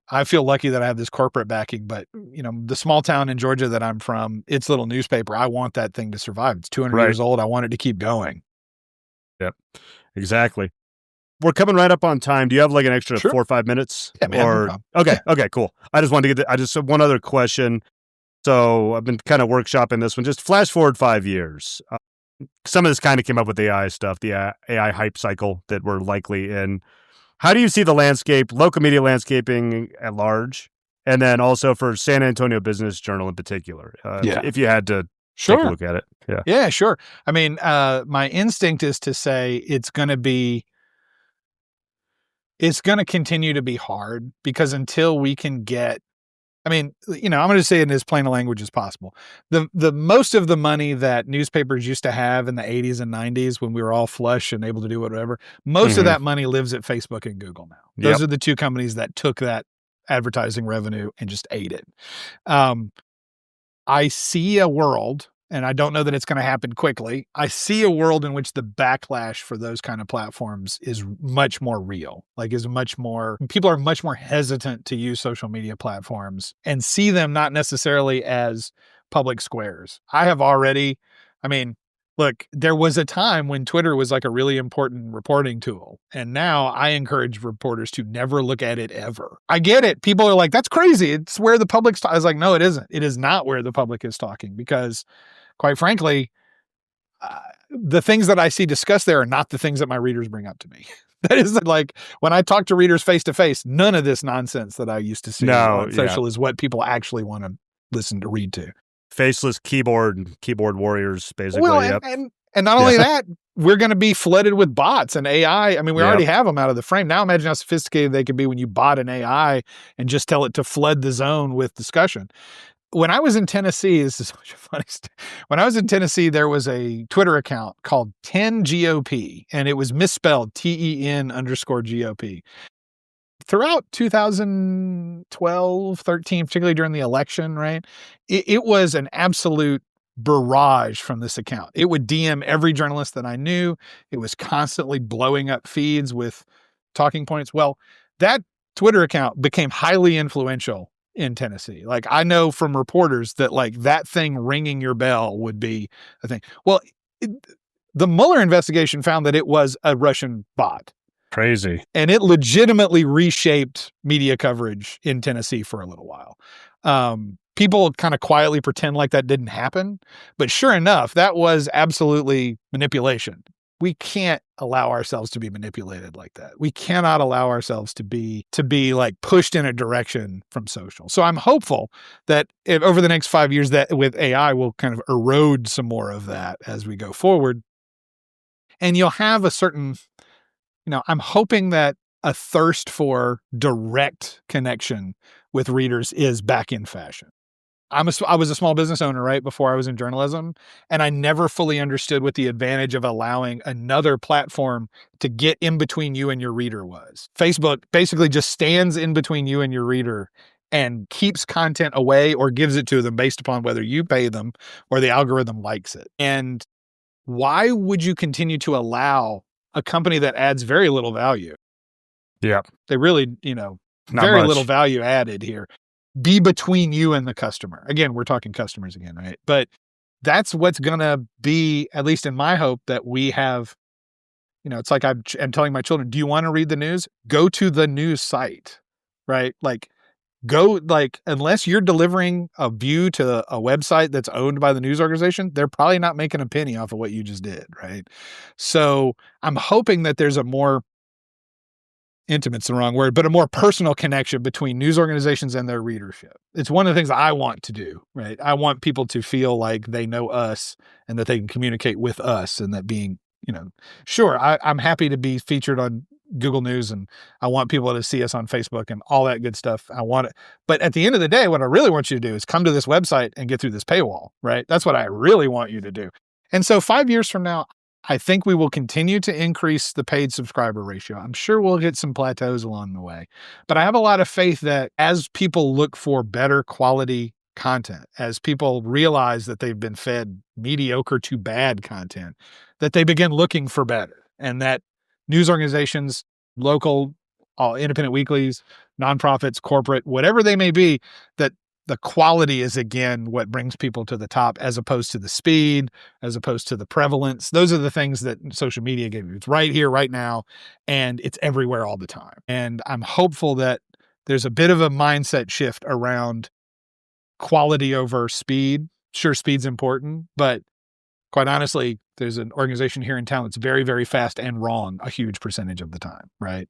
[SPEAKER 2] I feel lucky that I have this corporate backing, but the small town in Georgia that I'm from, its little newspaper, I want that thing to survive. It's 200 years old. I want it to keep going.
[SPEAKER 4] Yep, exactly. We're coming right up on time. Do you have like an extra 4 or 5 minutes?
[SPEAKER 2] Yeah, man, no problem.
[SPEAKER 4] Okay, cool. I just wanted to I just have one other question. So I've been kind of workshopping this one. Just flash forward 5 years. Some of this kind of came up with AI stuff, the AI hype cycle that we're likely in. How do you see the landscape, local media landscaping at large, and then also for San Antonio Business Journal in particular? If you had to take a look at it.
[SPEAKER 2] Yeah, sure. I mean, my instinct is to say it's going to continue to be hard, because until we can get, I'm going to say it in as plain a language as possible. The most of the money that newspapers used to have in the 80s and 90s when we were all flush and able to do whatever, most of that money lives at Facebook and Google now. Those are the two companies that took that advertising revenue and just ate it. I see a world, and I don't know that it's going to happen quickly. I see a world in which the backlash for those kind of platforms is much more real. People are much more hesitant to use social media platforms and see them not necessarily as public squares. Look, there was a time when Twitter was like a really important reporting tool. And now I encourage reporters to never look at it ever. I get it. People are like, that's crazy. It's where the public's talking. I was like, no, it isn't. It is not where the public is talking, because quite frankly, the things that I see discussed there are not the things that my readers bring up to me. That is like when I talk to readers face to face, none of this nonsense that I used to see on social is what people actually want to listen to, read to.
[SPEAKER 4] Faceless keyboard warriors, basically.
[SPEAKER 2] Well, and not only that, we're going to be flooded with bots and AI. I mean, we already have them out of the frame. Now imagine how sophisticated they could be when you bot an AI and just tell it to flood the zone with discussion. When I was in Tennessee, this is such a funny story. When I was in Tennessee, there was a Twitter account called 10GOP, and it was misspelled TEN_GOP. Throughout 2012, 13, particularly during the election, right, it was an absolute barrage from this account. It would DM every journalist that I knew. It was constantly blowing up feeds with talking points. Well, that Twitter account became highly influential in Tennessee. Like, I know from reporters that like that thing ringing your bell would be a thing. Well, the Mueller investigation found that it was a Russian bot.
[SPEAKER 4] Crazy.
[SPEAKER 2] And it legitimately reshaped media coverage in Tennessee for a little while. People kind of quietly pretend like that didn't happen, but sure enough, that was absolutely manipulation. We can't allow ourselves to be manipulated like that. We cannot allow ourselves to be like pushed in a direction from social. So I'm hopeful that over the next 5 years that with AI, we'll kind of erode some more of that as we go forward. And you'll have a certain, I'm hoping that a thirst for direct connection with readers is back in fashion. I was a small business owner, right, before I was in journalism, and I never fully understood what the advantage of allowing another platform to get in between you and your reader was. Facebook basically just stands in between you and your reader and keeps content away or gives it to them based upon whether you pay them or the algorithm likes it. And why would you continue to allow a company that adds very little value?
[SPEAKER 4] Yeah.
[SPEAKER 2] They really,
[SPEAKER 4] Not
[SPEAKER 2] very
[SPEAKER 4] much.
[SPEAKER 2] little value added here. Be between you and the customer. Again, we're talking customers again, right? But that's what's going to be, at least in my hope, that we have, it's like I'm telling my children, do you want to read the news? Go to the news site, right? Like unless you're delivering a view to a website that's owned by the news organization, they're probably not making a penny off of what you just did, right? So I'm hoping that there's a more intimate's the wrong word, but a more personal connection between news organizations and their readership. It's one of the things I want to do, right? I want people to feel like they know us and that they can communicate with us, and that being, sure, I'm happy to be featured on Google News, and I want people to see us on Facebook and all that good stuff. I want it. But at the end of the day, what I really want you to do is come to this website and get through this paywall, right? That's what I really want you to do. And so 5 years from now, I think we will continue to increase the paid subscriber ratio. I'm sure we'll hit some plateaus along the way, but I have a lot of faith that as people look for better quality content, as people realize that they've been fed mediocre to bad content, that they begin looking for better, and that news organizations, local, independent weeklies, nonprofits, corporate, whatever they may be, that the quality is again what brings people to the top, as opposed to the speed, as opposed to the prevalence. Those are the things that social media gave you. It's right here, right now, and it's everywhere all the time. And I'm hopeful that there's a bit of a mindset shift around quality over speed. Sure, speed's important, but quite honestly, there's an organization here in town that's very, very fast and wrong a huge percentage of the time, right?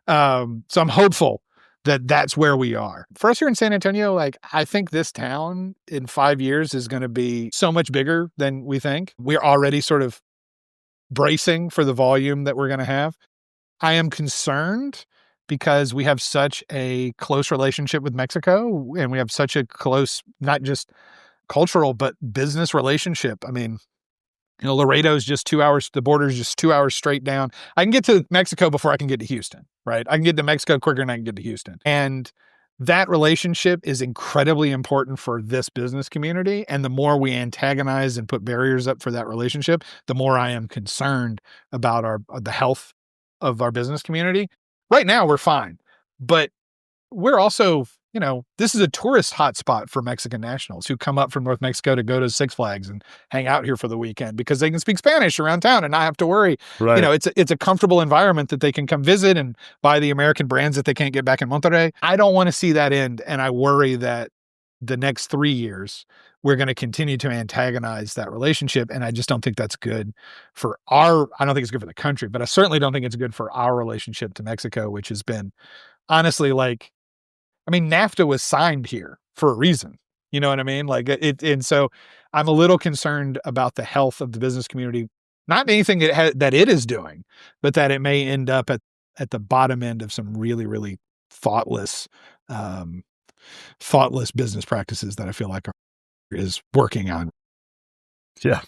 [SPEAKER 2] So I'm hopeful that that's where we are. For us here in San Antonio, I think this town in 5 years is going to be so much bigger than we think. We're already sort of bracing for the volume that we're going to have. I am concerned because we have such a close relationship with Mexico, and we have such a close, not just cultural, but business relationship. I mean, Laredo's just 2 hours, the border's just 2 hours straight down. I can get to Mexico before I can get to Houston, right? I can get to Mexico quicker than I can get to Houston. And that relationship is incredibly important for this business community. And the more we antagonize and put barriers up for that relationship, the more I am concerned about the health of our business community. Right now, we're fine, but we're also, this is a tourist hotspot for Mexican nationals who come up from North Mexico to go to Six Flags and hang out here for the weekend because they can speak Spanish around town and not have to worry.
[SPEAKER 4] Right.
[SPEAKER 2] It's a comfortable environment that they can come visit and buy the American brands that they can't get back in Monterrey. I don't want to see that end, and I worry that the next 3 years we're going to continue to antagonize that relationship, and I just don't think that's good for I don't think it's good for the country, but I certainly don't think it's good for our relationship to Mexico, which has been honestly NAFTA was signed here for a reason. You know what I mean? And so I'm a little concerned about the health of the business community, not anything that it is doing, but that it may end up at the bottom end of some really, really thoughtless business practices that I feel like is working on.
[SPEAKER 4] Yeah.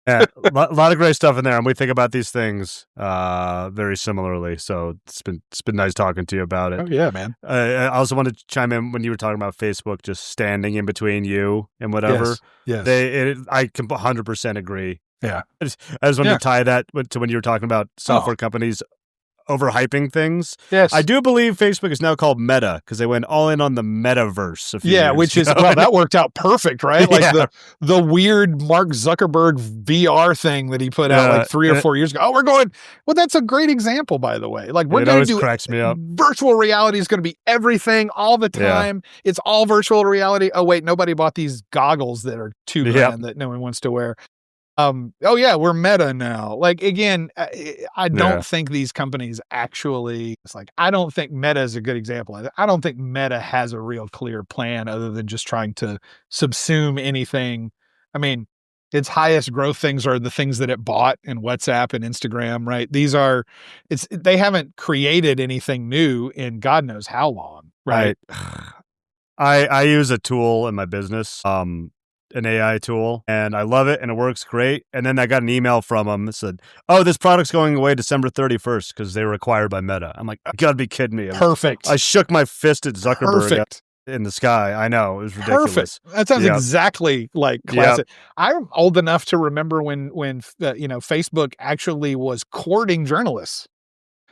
[SPEAKER 4] Yeah, a lot of great stuff in there, and we think about these things very similarly. So it's been nice talking to you about it.
[SPEAKER 2] Oh yeah, man.
[SPEAKER 4] I also wanted to chime in when you were talking about Facebook just standing in between you and whatever.
[SPEAKER 2] Yes.
[SPEAKER 4] I can 100% agree.
[SPEAKER 2] Yeah.
[SPEAKER 4] I just wanted to tie that to when you were talking about software companies overhyping things.
[SPEAKER 2] Yes.
[SPEAKER 4] I do believe Facebook is now called Meta because they went all in on the metaverse a few years
[SPEAKER 2] which
[SPEAKER 4] ago.
[SPEAKER 2] is, that worked out perfect, right? The weird Mark Zuckerberg VR thing that he put out 3 or 4 years ago. Well, that's a great example, by the way. We're going to do
[SPEAKER 4] cracks me up.
[SPEAKER 2] Virtual reality is going to be everything all the time. Yeah. It's all virtual reality. Oh wait, nobody bought these goggles that are $2,000 that no one wants to wear. We're Meta now. Again, I don't think these companies actually, I don't think Meta is a good example. I don't think Meta has a real clear plan other than just trying to subsume anything. I mean, its highest growth things are the things that it bought in WhatsApp and Instagram, right? They haven't created anything new in God knows how long, right?
[SPEAKER 4] I use a tool in my business, an AI tool, and I love it and it works great. And then I got an email from them that said, "Oh, this product's going away December 31st because they were acquired by Meta." I'm like, "You gotta be kidding me!"
[SPEAKER 2] Perfect.
[SPEAKER 4] I shook my fist at Zuckerberg
[SPEAKER 2] Perfect.
[SPEAKER 4] in the sky. I know, it was ridiculous.
[SPEAKER 2] Perfect. That sounds exactly like classic. I'm old enough to remember when Facebook actually was courting journalists,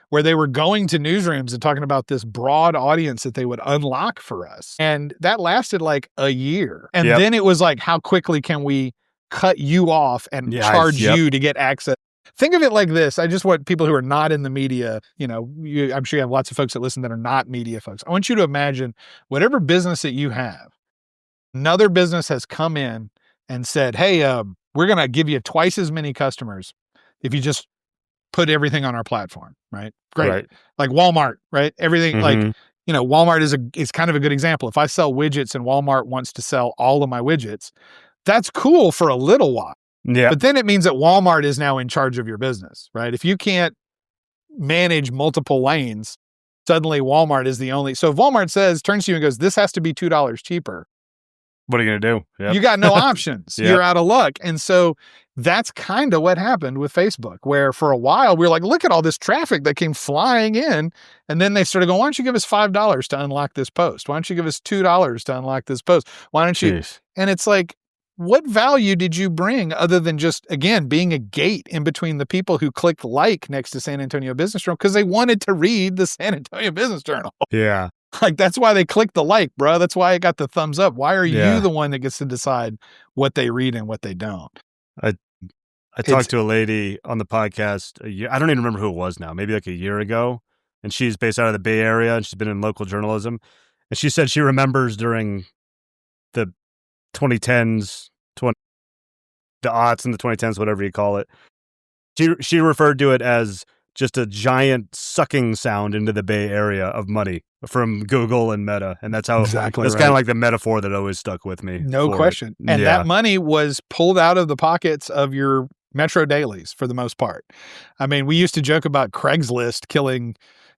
[SPEAKER 2] where they were going to newsrooms and talking about this broad audience that they would unlock for us. And that lasted like a year. And then it was like, how quickly can we cut you off and charge you to get access? Think of it like this. I just want people who are not in the media, I'm sure you have lots of folks that listen that are not media folks. I want you to imagine whatever business that you have, another business has come in and said, hey, we're going to give you twice as many customers if you just put everything on our platform, right? Great. Right. Like Walmart, right? Everything Walmart is kind of a good example. If I sell widgets and Walmart wants to sell all of my widgets, that's cool for a little while. Yeah. But then it means that Walmart is now in charge of your business, right? If you can't manage multiple lanes, suddenly Walmart is the only. So if Walmart turns to you and goes, this has to be $2 cheaper.
[SPEAKER 4] What are you going to do? Yep.
[SPEAKER 2] You got no options. You're out of luck. And so that's kind of what happened with Facebook, where for a while we were like, look at all this traffic that came flying in. And then they started going, why don't you give us $5 to unlock this post? Why don't you give us $2 to unlock this post? Why don't you? Jeez. And it's like, what value did you bring other than just, again, being a gate in between the people who clicked like next to San Antonio Business Journal because they wanted to read the San Antonio Business Journal? Yeah. Like, that's why they clicked the like, bro. That's why it got the thumbs up. Why are you the one that gets to decide what they read and what they don't?
[SPEAKER 4] I talked to a lady on the podcast I don't even remember who it was now, maybe like a year ago. And she's based out of the Bay Area and she's been in local journalism. And she said she remembers during the 2010s, the aughts and the 2010s, whatever you call it. She referred to it as just a giant sucking sound into the Bay Area of money from Google and Meta. And that's how that's kind of like the metaphor that always stuck with me.
[SPEAKER 2] No question. And that money was pulled out of the pockets of your metro dailies for the most part. I mean, we used to joke about Craigslist killing,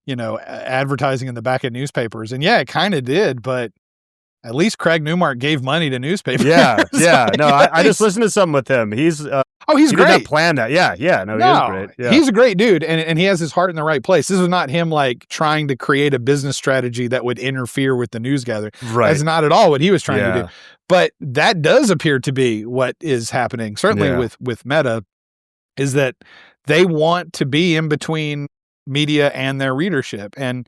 [SPEAKER 2] advertising in the back of newspapers. And it kind of did, but at least Craig Newmark gave money to newspapers. Yeah.
[SPEAKER 4] No, I just listened to something with him. He's
[SPEAKER 2] he's great.
[SPEAKER 4] Did not plan that. Yeah. No, he's great. Yeah.
[SPEAKER 2] He's a great dude, and he has his heart in the right place. This was not him like trying to create a business strategy that would interfere with the news gathering. Right. That's not at all what he was trying to do. But that does appear to be what is happening. Certainly with Meta, is that they want to be in between media and their readership. And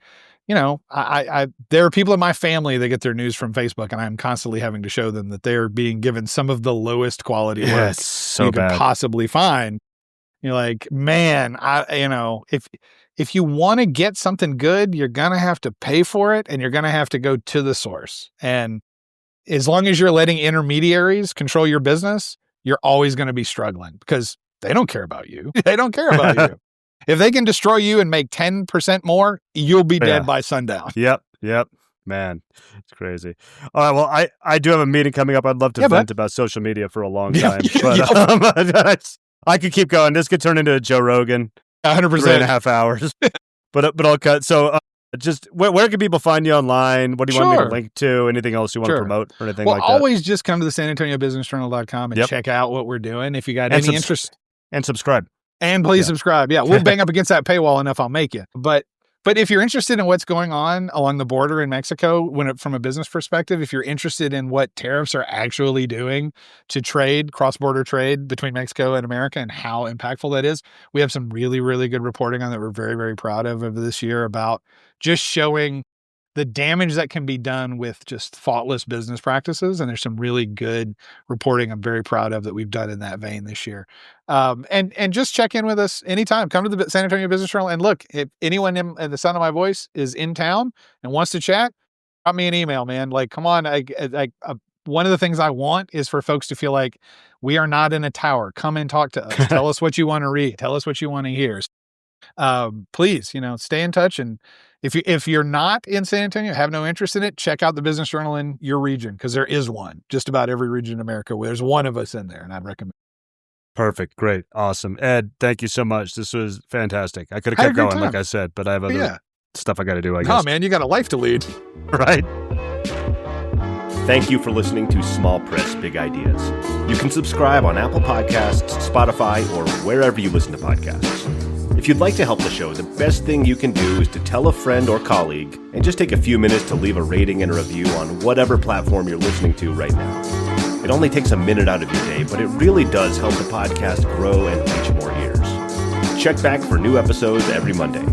[SPEAKER 2] there are people in my family that get their news from Facebook, and I'm constantly having to show them that they're being given some of the lowest quality work you could possibly find. You're like, man, if you want to get something good, you're going to have to pay for it, and you're going to have to go to the source. And as long as you're letting intermediaries control your business, you're always going to be struggling because they don't care about you. They don't care about you. If they can destroy you and make 10% more, you'll be dead by sundown.
[SPEAKER 4] Yep. Man, it's crazy. All right, well, I do have a meeting coming up. I'd love to vent about social media for a long time. But I could keep going. This could turn into a Joe Rogan.
[SPEAKER 2] 100%.
[SPEAKER 4] 3.5 hours. but I'll cut. So just where can people find you online? What do you want me to link to? Anything else you want to promote or anything like that?
[SPEAKER 2] Always just come to the SanAntonioBusinessJournal.com and check out what we're doing. If you got any interest.
[SPEAKER 4] And subscribe.
[SPEAKER 2] And please subscribe. Yeah, we'll bang up against that paywall enough, I'll make you. But if you're interested in what's going on along the border in Mexico, from a business perspective, if you're interested in what tariffs are actually doing to trade, cross-border trade between Mexico and America and how impactful that is, we have some really, really good reporting on that we're very, very proud of over this year about just showing the damage that can be done with just thoughtless business practices. And there's some really good reporting I'm very proud of that we've done in that vein this year. And just check in with us anytime. Come to the San Antonio Business Journal. And look, if anyone in the sound of my voice is in town and wants to chat, drop me an email, man. Like, come on. One of the things I want is for folks to feel like we are not in a tower. Come and talk to us. Tell us what you want to read. Tell us what you want to hear. Please, stay in touch and If you're not in San Antonio, have no interest in it, check out the Business Journal in your region, because there is one. Just about every region in America, where there's one of us in there, and I'd recommend.
[SPEAKER 4] Perfect. Great. Awesome. Ed, thank you so much. This was fantastic. I could have kept going, like I said, but I have other stuff I got to do, I guess.
[SPEAKER 2] Oh, man, you got a life to lead.
[SPEAKER 4] Right.
[SPEAKER 3] Thank you for listening to Small Press Big Ideas. You can subscribe on Apple Podcasts, Spotify, or wherever you listen to podcasts. If you'd like to help the show, the best thing you can do is to tell a friend or colleague and just take a few minutes to leave a rating and a review on whatever platform you're listening to right now. It only takes a minute out of your day, but it really does help the podcast grow and reach more ears. Check back for new episodes every Monday.